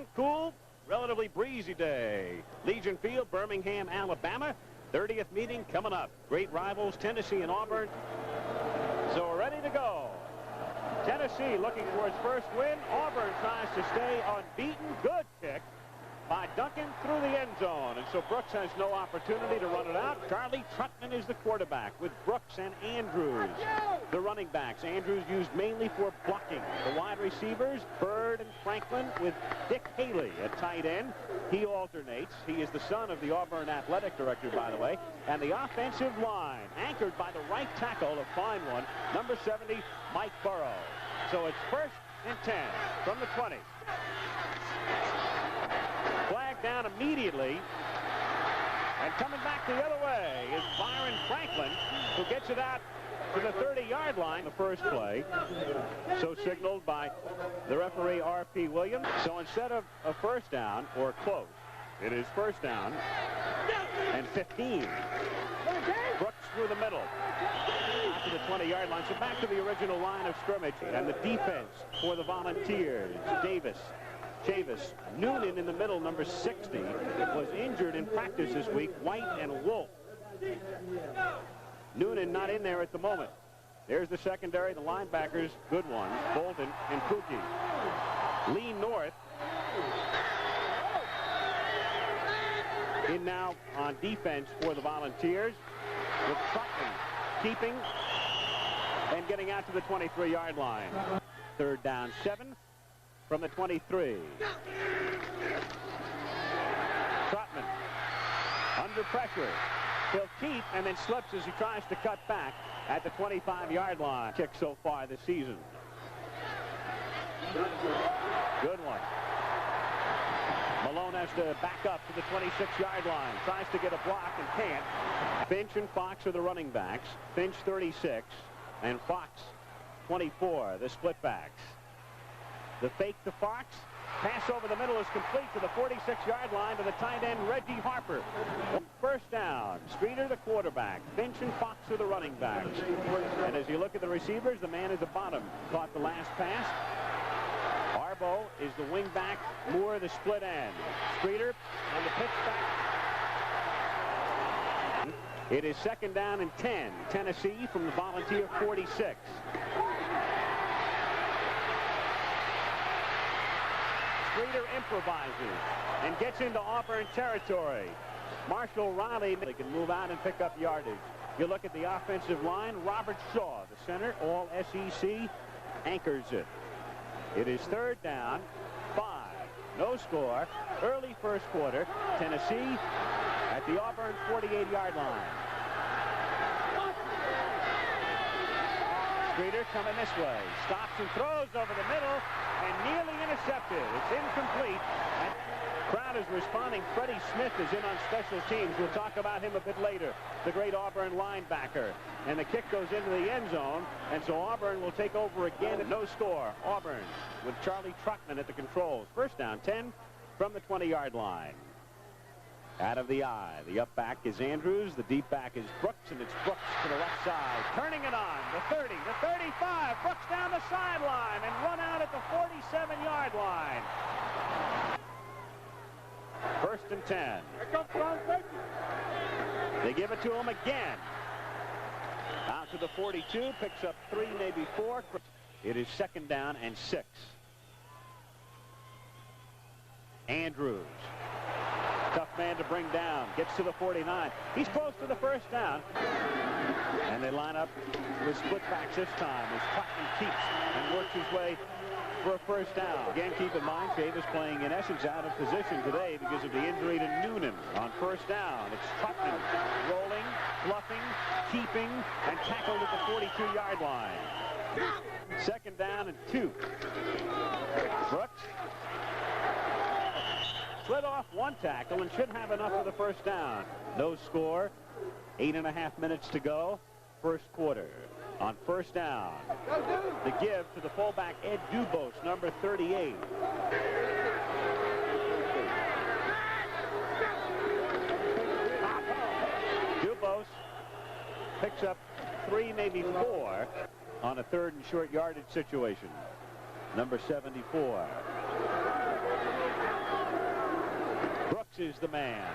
and cool, relatively breezy day. Legion Field, Birmingham, Alabama. 30th meeting coming up. Great rivals, Tennessee and Auburn. So we're ready to go. Tennessee looking for its first win. Auburn tries to stay unbeaten. Good kick by Duncan through the end zone. And so Brooks has no opportunity to run it out. Charlie Trutman is the quarterback with Brooks and Andrews, the running backs. Andrews used mainly for blocking. The wide receivers, Bird and Franklin, with Dick Haley at tight end. He alternates. He is the son of the Auburn athletic director, by the way. And the offensive line, anchored by the right tackle, a fine one, number 70, Mike Burrow. So it's 1st and 10 from the 20. Flag down immediately. And coming back the other way is Byron Franklin, who gets it out to the 30-yard line, the first play. So signaled by the referee, R.P. Williams. So instead of a first down or close, it is first down and 15. Brooks through the middle. Out to the 20-yard line. So back to the original line of scrimmage. And the defense for the Volunteers. Davis, Chavis, Noonan in the middle, number 60, was injured in practice this week. White and Wolf. Noonan not in there at the moment. There's the secondary, the linebackers, good ones, Bolton and Pookie. Lee North in now on defense for the Volunteers, with Trutman keeping and getting out to the 23-yard line. 3rd down, 7 from the 23. Trutman under pressure. He'll keep and then slips as he tries to cut back at the 25-yard line. Kick so far this season. Good one. Malone has to back up to the 26-yard line. Tries to get a block and can't. Finch and Fox are the running backs. Finch 36 and Fox 24, the split backs. The fake to Fox. Pass over the middle is complete to the 46-yard line to the tight end, Reggie Harper. First down. Streeter, the quarterback. Finch and Fox are the running backs. And as you look at the receivers, the man at the bottom caught the last pass. Arbo is the wing back. Moore, the split end. Streeter on the pitch back. It is 2nd down and 10. Tennessee from the Volunteer 46. Streeter improvises and gets into Auburn territory. Marshall Riley, they can move out and pick up yardage. You look at the offensive line, Robert Shaw, the center, all SEC, anchors it. It is 3rd down, 5. No score. Early first quarter. Tennessee at the Auburn 48-yard line. Streeter coming this way. Stops and throws over the middle and nearly intercepted. It's incomplete. And crowd is responding. Freddie Smith is in on special teams. We'll talk about him a bit later. The great Auburn linebacker. And the kick goes into the end zone. And so Auburn will take over again at no score. Auburn with Charlie Trutman at the controls. First down, 10 from the 20-yard line. Out of the eye. The up back is Andrews. The deep back is Brooks, and it's Brooks to the left side. Turning it on. The 30, the 35. Brooks down the sideline and run out at the 47-yard line. 1st and 10. They give it to him again. Out to the 42. Picks up 3, maybe 4. It is 2nd down and 6. Andrews. Tough man to bring down. Gets to the 49. He's close to the first down. And they line up with split backs this time as Trutman keeps and works his way for a first down. Again, keep in mind, Chavis playing in essence out of position today because of the injury to Noonan. On first down, it's Trutman rolling, bluffing, keeping, and tackled at the 42-yard line. 2nd down and 2. Brooks slid off one tackle and should have enough for the first down. No score. 8.5 minutes to go. First quarter. On first down, the give to the fullback, Ed Dubose, number 38. Dubose picks up 3, maybe 4 on a 3rd and short yardage situation. Number 74. is the man.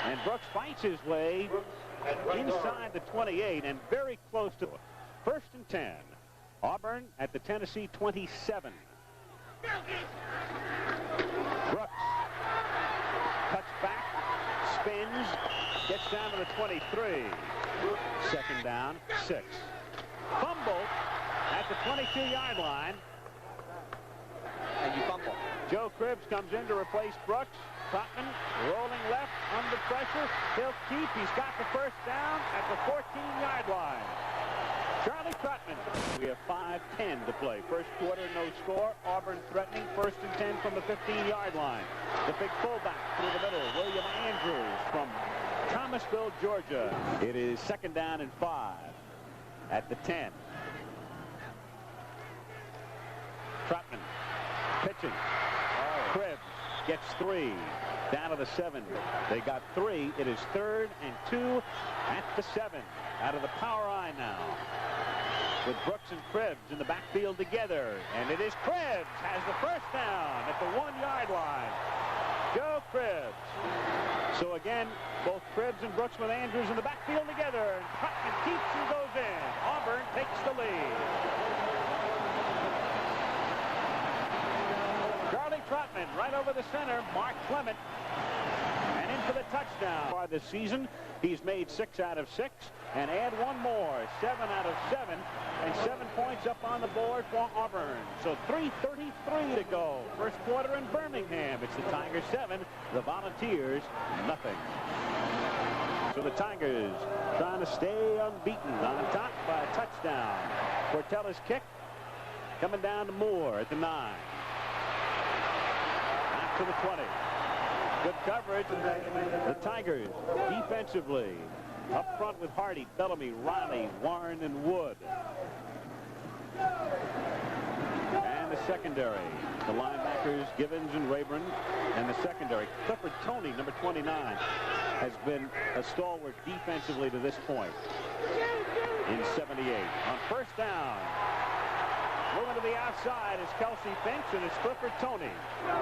And Brooks fights his way inside the 28 and very close to it. 1st and 10. Auburn at the Tennessee 27. Brooks cuts back, spins, gets down to the 23. 2nd down, 6. Fumble at the 22-yard line. And you fumble. Joe Cribbs comes in to replace Brooks. Trotman rolling left under pressure. He'll keep. He's got the 1st down at the 14-yard line. Charlie Trotman. We have 5:10 to play. 1st quarter, no score. Auburn threatening. 1st and 10 from the 15-yard line. The big fullback through the middle, William Andrews from Thomasville, Georgia. It is 2nd down and 5 at the 10. Trotman pitching. Cribbs gets 3. Down to the 7. They got 3. It is 3rd and 2 at the 7. Out of the power eye now. With Brooks and Cribbs in the backfield together. And it is Cribbs has the 1st down at the 1-yard line. Joe Cribbs. So again, both Cribbs and Brooks with Andrews in the backfield together. And Trotman keeps and goes in. Auburn takes the lead. Charlie Trotman right over the center. Mark Clement. And in for the touchdown. This season, he's made 6 out of 6. And add 1 more. 7 out of 7. And 7 points up on the board for Auburn. So 3:33 to go. 1st quarter in Birmingham. It's the Tigers 7. The Volunteers nothing. So the Tigers trying to stay unbeaten on top by a touchdown. Portella's kick coming down to Moore at the 9. Out to the 20. Good coverage. The Tigers defensively up front with Hardy, Bellamy, Riley, Warren, and Wood. And the secondary. The linebackers, Givens and Rayburn. And the secondary, Clifford Toney, number 29, has been a stalwart defensively to this point in 78. On 1st down, moving to the outside is Kelsey Finch and it's Clifford Toney.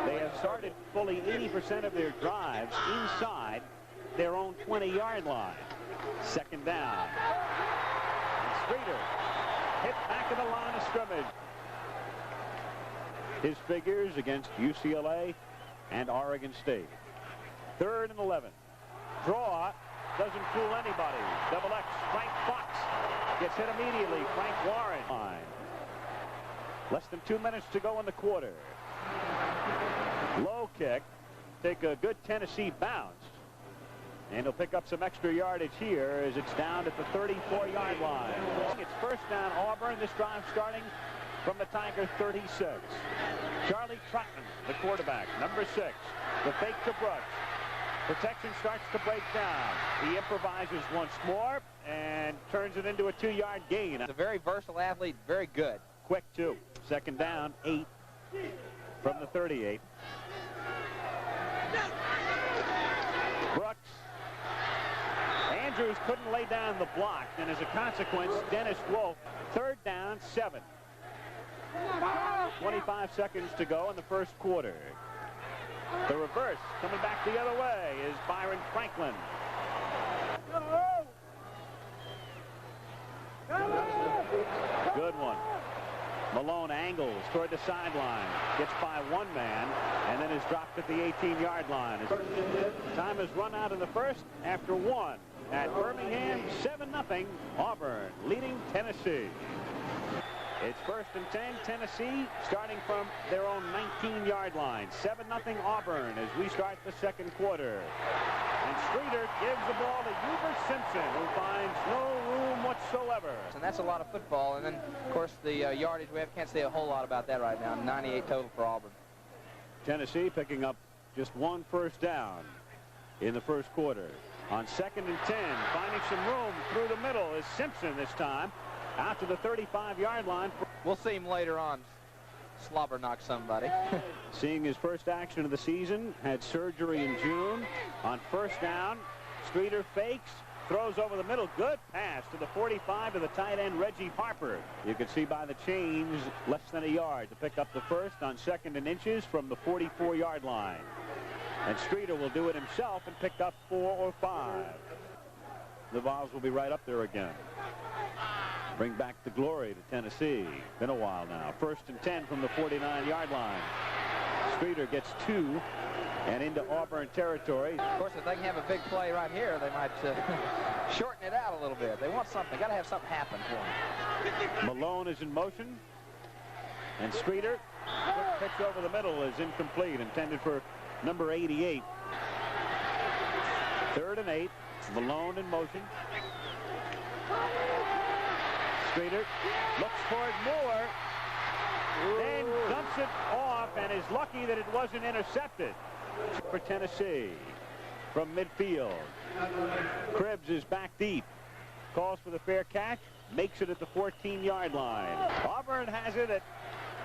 They have started fully 80% of their drives inside their own 20-yard line. 2nd down. And Streeter hit back of the line of scrimmage. His figures against UCLA and Oregon State. 3rd and 11. Draw doesn't fool anybody. Double X. Frank Fox gets hit immediately. Frank Warren. Less than 2 minutes to go in the quarter. Low kick. Take a good Tennessee bounce. And he'll pick up some extra yardage here as it's down at the 34-yard line. It's 1st down Auburn. This drive starting from the Tiger 36. Charlie Trotman, the quarterback, number 6. The fake to Brooks. Protection starts to break down. He improvises once more and turns it into a 2-yard gain. He's a very versatile athlete, very good. Quick, too. 2nd down, 8 from the 38. Brooks. Andrews couldn't lay down the block, and as a consequence, Dennis Wolf, 3rd down, 7. 25 seconds to go in the 1st quarter. The reverse coming back the other way is Byron Franklin. Good one. Malone angles toward the sideline, gets by 1 man, and then is dropped at the 18-yard line. Time has run out in the 1st after 1. At Birmingham, 7-0, Auburn leading Tennessee. It's 1st and 10, Tennessee starting from their own 19-yard line. 7-0 Auburn as we start the 2nd quarter. And Streeter gives the ball to Hubert Simpson, who finds no room whatsoever. And that's a lot of football. And then, of course, the yardage we have, can't say a whole lot about that right now. 98 total for Auburn. Tennessee picking up just 1 first down in the 1st quarter. On 2nd and 10, finding some room through the middle is Simpson this time. Out to the 35-yard line. We'll see him later on slobber knock somebody. Seeing his first action of the season, had surgery in June. On 1st down, Streeter fakes, throws over the middle. Good pass to the 45 to the tight end, Reggie Harper. You can see by the change, less than a yard to pick up the 1st on 2nd and inches from the 44-yard line. And Streeter will do it himself and pick up 4 or 5. The Vols will be right up there again. Bring back the glory to Tennessee. Been a while now. 1st and 10 from the 49-yard line. Streeter gets 2 and into Auburn territory. Of course, if they can have a big play right here, they might shorten it out a little bit. They want something. Got to have something happen for them. Malone is in motion. And Streeter, quick pitch over the middle, is incomplete, intended for number 88. 3rd and 8. Malone in motion. Streeter looks toward Moore, then dumps it off and is lucky that it wasn't intercepted. For Tennessee from midfield. Cribbs is back deep. Calls for the fair catch. Makes it at the 14-yard line. Auburn has it at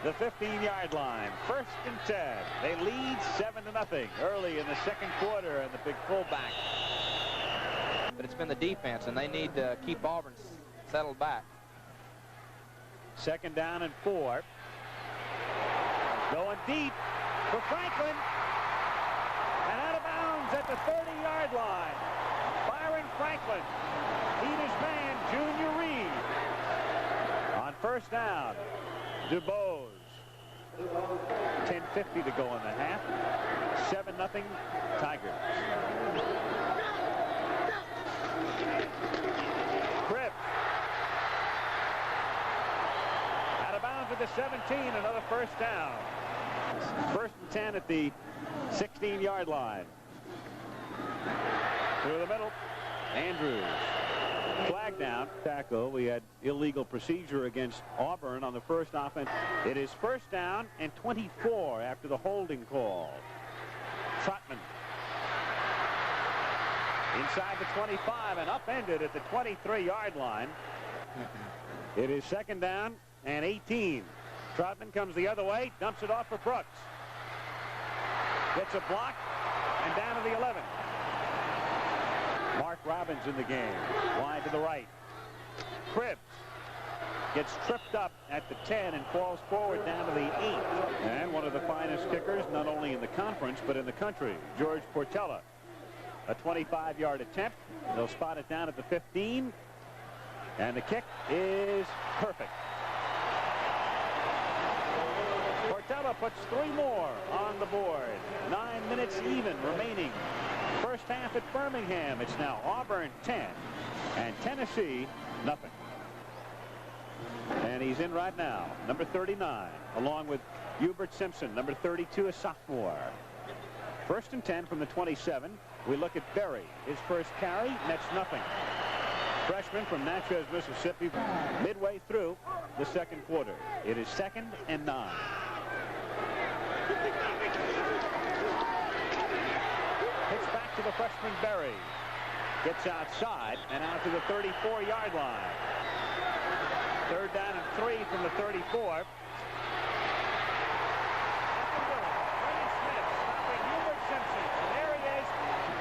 the 15-yard line. 1st and 10. They lead 7-0 early in the 2nd quarter, and the big fullback. But it's been the defense, and they need to keep Auburn settled back. 2nd down and 4. Going deep for Franklin. And out of bounds at the 30-yard line. Byron Franklin. Beat his man, Junior Reed. On 1st down, DuBose. 10:50 to go in the half. 7-0 Tigers. Cribbs. Out of bounds at the 17, another 1st down. 1st and 10 at the 16-yard line. Through the middle, Andrews. Flag down. Tackle. We had illegal procedure against Auburn on the first offense. It is 1st down and 24 after the holding call. Trotman. Inside the 25 and upended at the 23-yard line. It is 2nd down and 18. Trotman comes the other way, dumps it off for Brooks. Gets a block and down to the 11. Mark Robbins in the game. Wide to the right. Cribbs gets tripped up at the 10 and falls forward down to the 8. And one of the finest kickers, not only in the conference, but in the country, George Portella. A 25-yard attempt. They'll spot it down at the 15. And the kick is perfect. Portella puts 3 more on the board. 9 minutes even remaining. First half at Birmingham. It's now Auburn 10 and Tennessee nothing. And he's in right now. Number 39, along with Hubert Simpson. Number 32, a sophomore. 1st and 10 from the 27. We look at Berry. His first carry, nets nothing. Freshman from Natchez, Mississippi, midway through the 2nd quarter. It is 2nd and 9. Pitch back to the freshman Berry. Gets outside and out to the 34-yard line. 3rd down and 3 from the 34.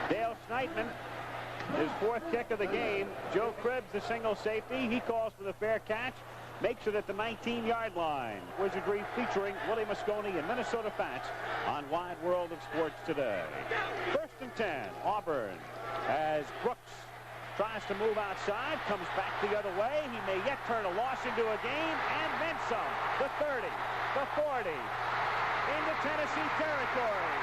Dale Sneitman, his 4th kick of the game. Joe Cribbs, the single safety. He calls for the fair catch. Makes it at the 19-yard line. Wizardry featuring Willie Mosconi and Minnesota Fats on Wide World of Sports today. 1st and 10, Auburn, as Brooks tries to move outside, comes back the other way. He may yet turn a loss into a gain, and then some. The 30, the 40, into Tennessee territory.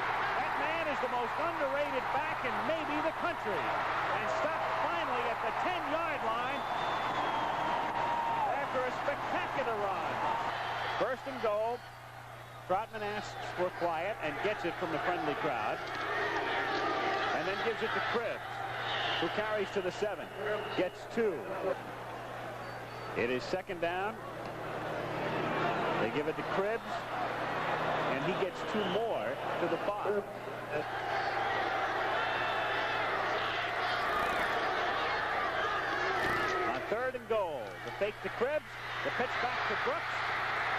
That man is the most underrated back in maybe the country. And stopped finally at the 10-yard line after a spectacular run. 1st and goal. Trotman asks for quiet and gets it from the friendly crowd. And then gives it to Cribbs, who carries to the 7. Gets 2. It is 2nd down. They give it to Cribbs. And he gets 2 more to the 5. On 3rd and goal, the fake to Cribbs, the pitch back to Brooks.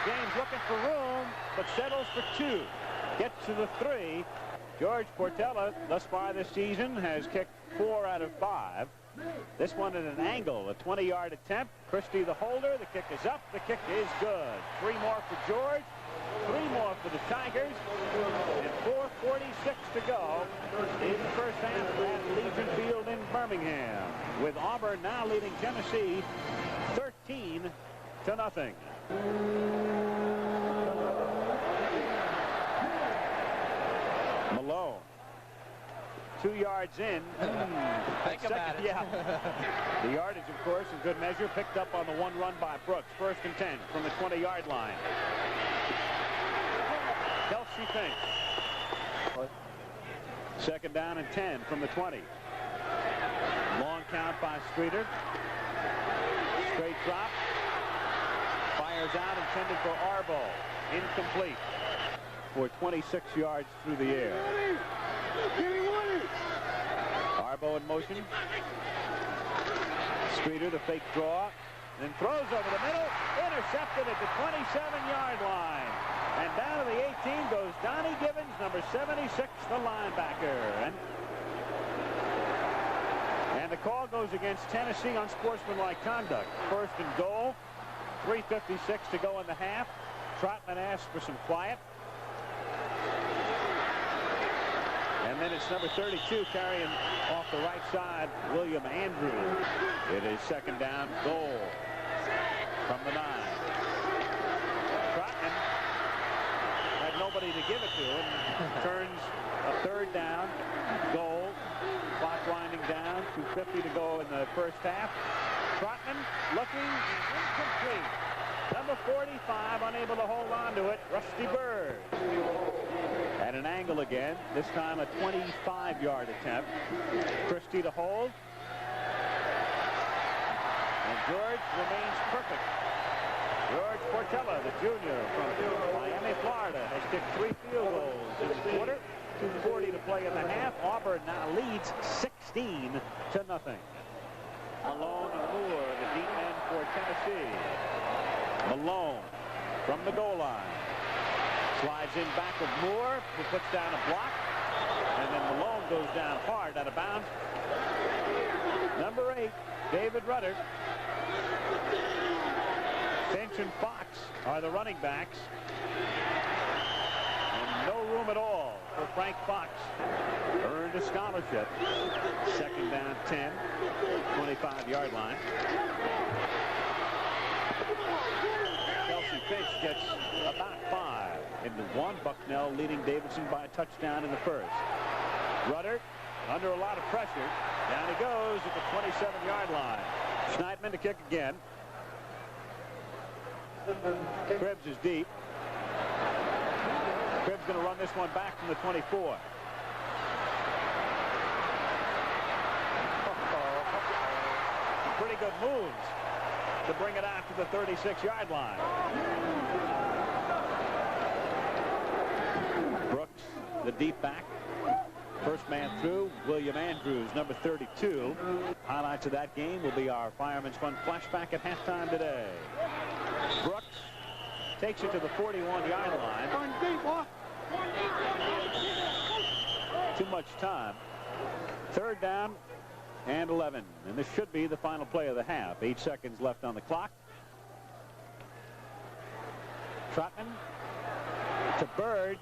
James looking for room, but settles for 2. Gets to the 3. George Portella, thus far this season, has kicked 4 out of 5. This one at an angle, a 20-yard attempt. Christie the holder, the kick is up, the kick is good. 3 more for George, 3 more for the Tigers. And 4:46 to go in the first half at Legion Field in Birmingham, with Auburn now leading Tennessee 13-0. Malone. 2 yards in. Think about it. Yeah. The yardage, of course, in good measure, picked up on the one run by Brooks. 1st and 10 from the 20-yard line. Kelsey Finch. 2nd down and 10 from the 20. Long count by Streeter. Straight drop. Fires out, intended for Arbo. Incomplete. For 26 yards through the air. Arbo in motion. Streeter, the fake draw, then throws over the middle, intercepted at the 27-yard line. And down to the 18 goes Donnie Gibbons, number 76, the linebacker. And the call goes against Tennessee on unsportsmanlike conduct. 1st and goal, 3:56 to go in the half. Trotman asks for some quiet. And then it's number 32 carrying off the right side, William Andrews. It is 2nd down, goal from the 9. Trotman had nobody to give it to and turns a 3rd down, goal. Clock winding down, 2:50 to go in the first half. Trotman looking, incomplete. Number 45 unable to hold on to it, Rusty Bird. At an angle again, this time a 25-yard attempt. Christie to hold. And George remains perfect. George Portella, the junior from Miami, Florida, has kicked 3 field goals in the quarter. 2:40 to play in the half. Auburn now leads 16-0. Malone and Moore, the deep men for Tennessee. Malone from the goal line. Slides in back of Moore, who puts down a block. And then Malone goes down hard out of bounds. Number 8, David Rudder. Finch and Fox are the running backs. And no room at all for Frank Fox. Earned a scholarship. 2nd down 10, 25-yard line. Kelsey Finch gets about 5 into 1. Bucknell leading Davidson by a touchdown in the first. Rudder under a lot of pressure. Down he goes at the 27-yard line. Schneidman to kick again. Cribbs is deep. Cribbs going to run this one back from the 24. Pretty good moves to bring it out to the 36-yard line. Brooks, the deep back. First man through, William Andrews, number 32. Highlights of that game will be our Fireman's Fund flashback at halftime today. Brooks takes it to the 41-yard line. Too much time. 3rd down and 11. And this should be the final play of the half. 8 seconds left on the clock. Trotman to Bird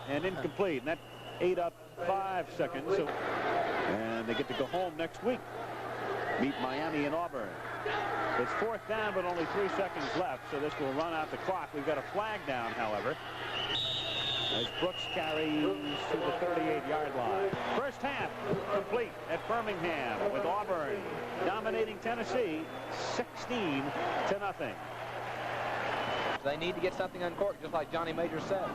and incomplete. And that ate up 5 seconds. And they get to go home next week. Meet Miami and Auburn. It's 4th down, but only 3 seconds left, so this will run out the clock. We've got a flag down, however, as Brooks carries to the 38-yard line. First half complete at Birmingham, with Auburn dominating Tennessee 16-0. They need to get something uncorked, just like Johnny Major said.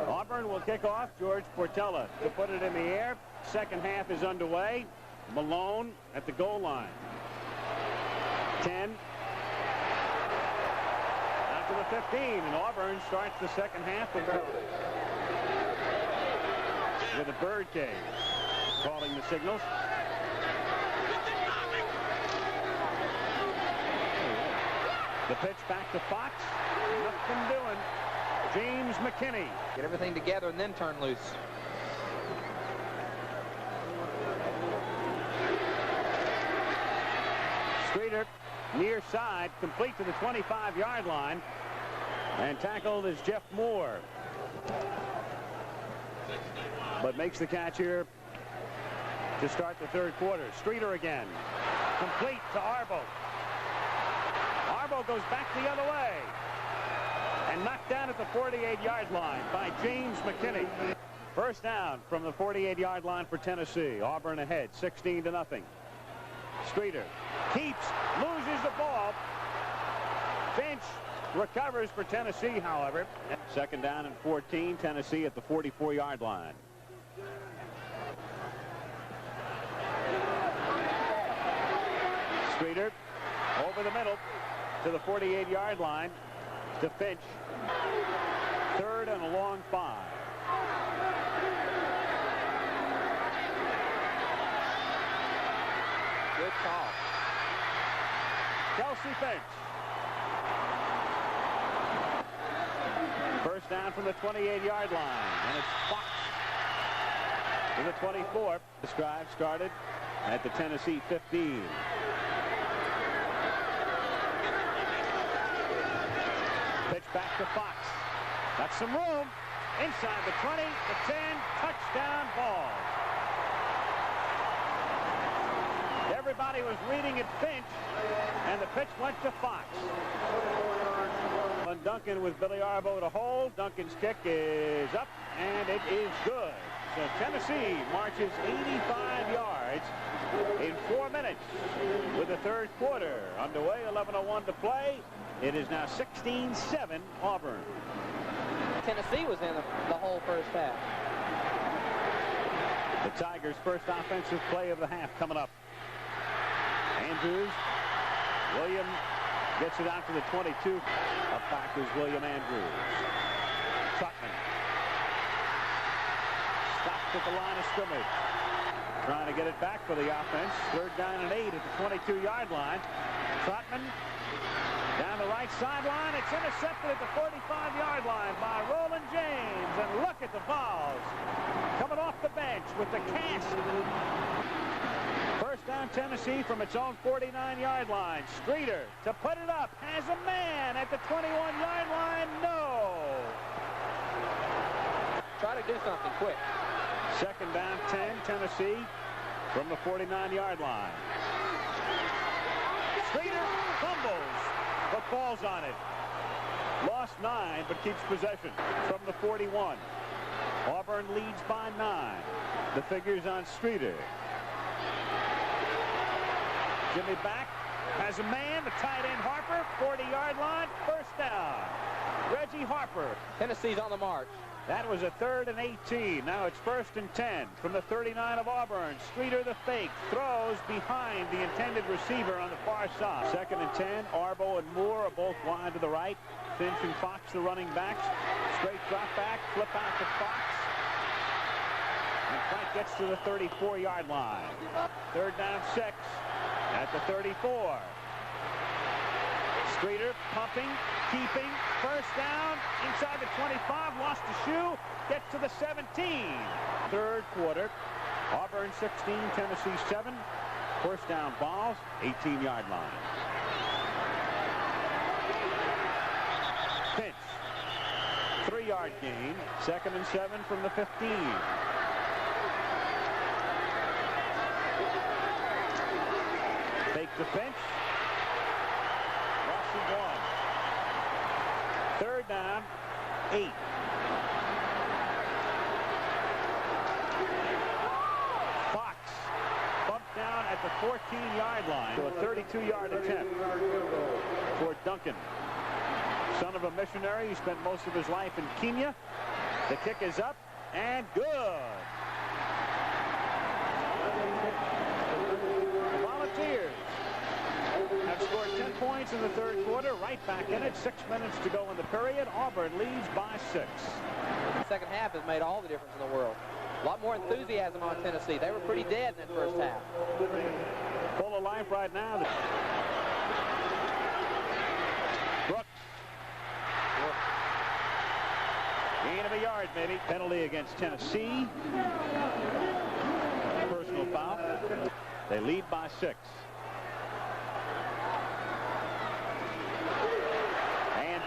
Auburn will kick off. George Portella to put it in the air. Second half is underway. Malone at the goal line. 10. Out to the 15, and Auburn starts the second half with a birdcage calling the signals. The pitch back to Fox. Nothing doing. James McKinney. Get everything together and then turn loose. Streeter near side, complete to the 25-yard line. And tackled is Jeff Moore. But makes the catch here to start the third quarter. Streeter again. Complete to Arbo. Arbo goes back the other way. And knocked down at the 48-yard line by James McKinney. First down from the 48-yard line for Tennessee. Auburn ahead, 16-0. Streeter keeps, loses the ball. Finch recovers for Tennessee, however. Second down and 14, Tennessee at the 44-yard line. Streeter over the middle to the 48-yard line to Finch. Third and a long 5. Good call. Kelsey Finch. First down from the 28-yard line, and it's Fox to the 24. This drive started at the Tennessee 15. Pitch back to Fox. Got some room inside the 20, the 10, touchdown ball. Everybody was reading at Finch, and the pitch went to Fox. And Duncan with Billy Arbo to hold. Duncan's kick is up, and it is good. So Tennessee marches 85 yards in 4 minutes with the third quarter underway. 11:01 to play. It is now 16-7 Auburn. Tennessee was in the whole first half. The Tigers' first offensive play of the half coming up. Andrews. William gets it out to the 22. Up back is William Andrews. Trotman. Stopped at the line of scrimmage. Trying to get it back for the offense. Third down and 8 at the 22-yard line. Trotman down the right sideline. It's intercepted at the 45-yard line by Roland James. And look at the balls coming off the bench with the cast. First down Tennessee from its own 49-yard line. Streeter to put it up. Has a man at the 21-yard line. No. Try to do something quick. Second down 10, Tennessee from the 49-yard line. Streeter fumbles, but falls on it. Lost 9, but keeps possession from the 41. Auburn leads by 9. The figures on Streeter. Jimmy back, has a man, the tight end Harper, 40-yard line, first down. Reggie Harper. Tennessee's on the march. That was a 3rd and 18. Now it's 1st and 10 from the 39 of Auburn. Streeter the fake, throws behind the intended receiver on the far side. 2nd and 10, Arbo and Moore are both wide to the right. Finch and Fox the running backs. Straight drop back, flip out to Fox. And Frank gets to the 34-yard line. 3rd down 6 at the 34. Streeter pumping, keeping, first down, inside the 25, lost a shoe, gets to the 17. Third quarter, Auburn 16, Tennessee 7. First down balls, 18-yard line. Finch, 3-yard gain, 2nd and 7 from the 15. Fake to Finch. One. 3rd down, 8. Fox bumped down at the 14-yard line to a 32-yard attempt for Duncan. Son of a missionary, he spent most of his life in Kenya. The kick is up and good. The Volunteers have scored 10 points in the third quarter, right back in it. 6 minutes to go in the period. Auburn leads by 6. The second half has made all the difference in the world. A lot more enthusiasm on Tennessee. They were pretty dead in that first half. Full of life right now. Brooks. Gain of a yard, maybe. Penalty against Tennessee. Personal foul. They lead by 6.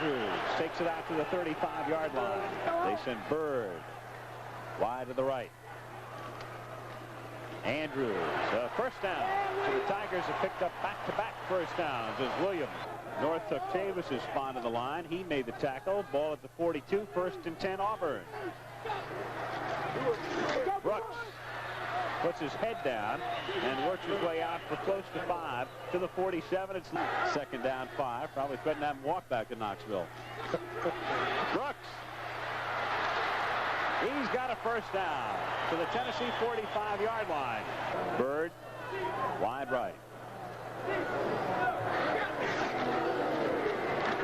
Andrews takes it out to the 35-yard line. They send Bird wide to the right. Andrews, first down. So the Tigers have picked up back-to-back first downs as Williams. North took Tavis's spot on the line. He made the tackle. Ball at the 42, 1st and 10 Auburn. Brooks puts his head down and works his way out for close to 5 to the 47. It's 2nd down 5. Probably couldn't have him walk back to Knoxville. Brooks. He's got a first down to the Tennessee 45-yard line. Bird wide right.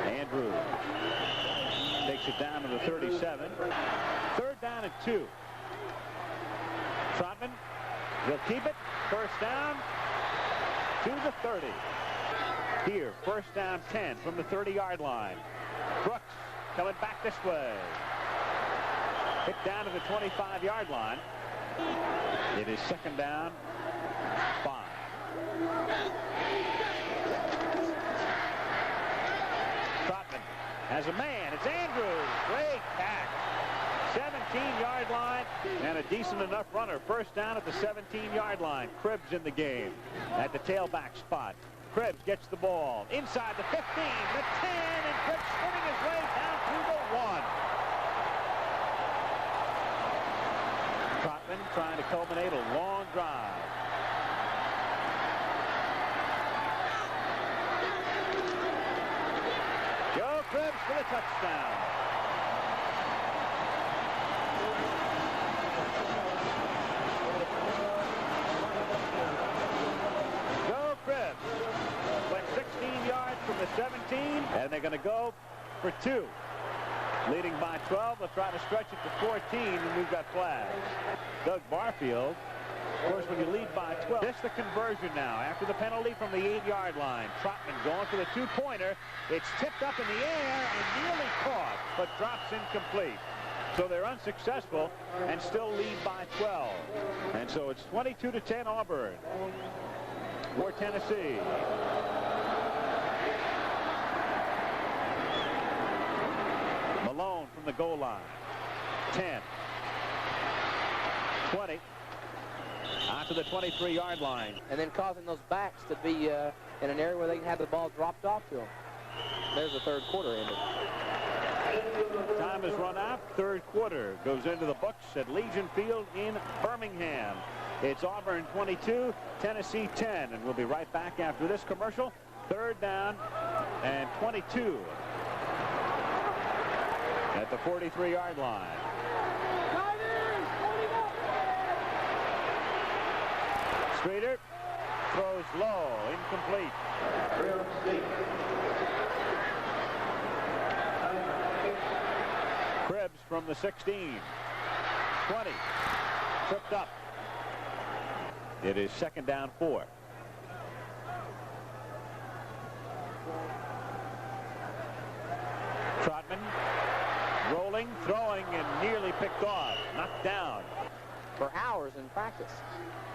Andrews takes it down to the 37. 3rd down and 2. Trotman will keep it. First down to the 30. Here, 1st down 10 from the 30-yard line. Brooks coming back this way. Hit down to the 25-yard line. It is 2nd down 5. Trotman has a man. It's Andrews. Great catch. 17-yard line and a decent enough runner. First down at the 17-yard line. Cribbs in the game at the tailback spot. Cribbs gets the ball inside the 15, the 10, and Cribbs spinning his way down to the 1. Trotman trying to culminate a long drive. Joe Cribbs for the touchdown. Joe Cribbs went 16 yards from the 17, and they're going to go for 2. Leading by 12, they'll try to stretch it to 14, and we've got flags. Doug Barfield, of course, when you lead by 12, just the conversion now after the penalty from the 8-yard line. Trotman going for the 2-pointer. It's tipped up in the air and nearly caught, but drops incomplete. So they're unsuccessful and still lead by 12. And so it's 22-10 Auburn for Tennessee. Malone from the goal line. 10. 20. Out to the 23-yard line. And then causing those backs to be in an area where they can have the ball dropped off to them. There's the 3rd quarter ended. Time has run out. 3rd quarter goes into the books at Legion Field in Birmingham. It's Auburn 22, Tennessee 10. And we'll be right back after this commercial. 3rd down and 22 at the 43-yard line. Streeter throws low, incomplete. Cribbs from the 16. 20. Tripped up. It is 2nd down 4. Trotman rolling, throwing, and nearly picked off. Knocked down. For hours in practice.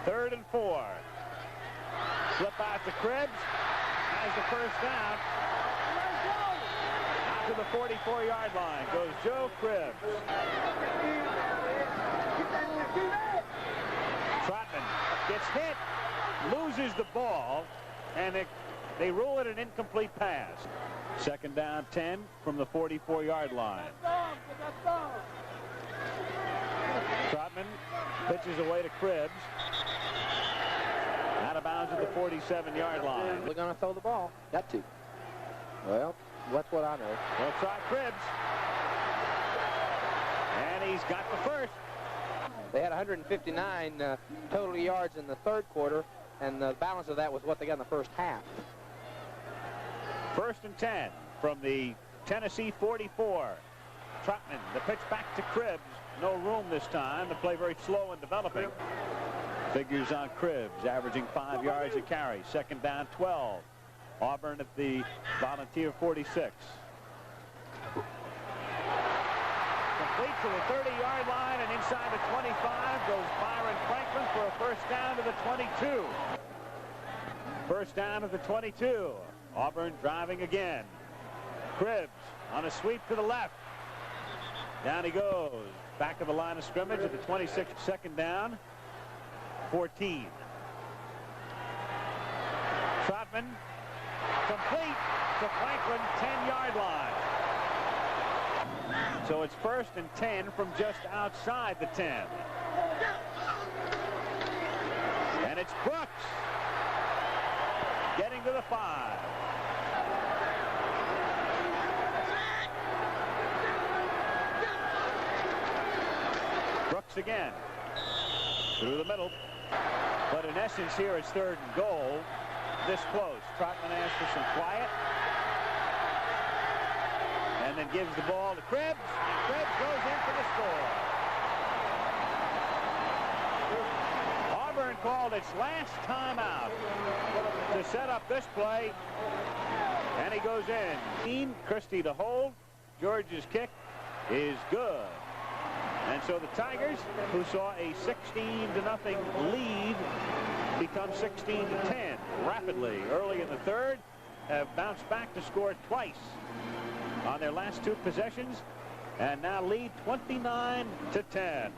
3rd and 4. Slip out to Cribbs. Has the first down. Out to the 44-yard line goes Joe Cribbs. Trotman gets hit, loses the ball, and they rule it an incomplete pass. 2nd down 10 from the 44-yard line. Trotman pitches away to Cribbs. Out of bounds at the 47-yard line. We're going to throw the ball. Got to. Well, that's what I know. They'll try Cribbs. And he's got the first. They had 159 total yards in the 3rd quarter, and the balance of that was what they got in the first half. 1st and 10 from the Tennessee 44. Trotman, the pitch back to Cribbs. No room this time. The play very slow and developing. Figures on Cribbs, averaging 5 yards a carry. 2nd down 12. Auburn at the Volunteer 46. Complete to the 30-yard line, and inside the 25 goes Byron Franklin for a first down to the 22. First down at the 22. Auburn driving again. Cribbs on a sweep to the left. Down he goes. Back of the line of scrimmage at the 26th, second down. 14. Trotman complete to Franklin, 10-yard line. So it's 1st and 10 from just outside the 10. And it's Brooks getting to the 5. Brooks again through the middle. But in essence here it's 3rd and goal. This close. Trotman asks for some quiet. And then gives the ball to Krebs. Krebs goes in for the score. Auburn called its last timeout to set up this play. And he goes in. Christie to hold. George's kick is good. And so the Tigers, who saw a 16-0 lead, become 16-10 rapidly early in the 3rd, have bounced back to score twice on their last 2 possessions, and now lead 29-10.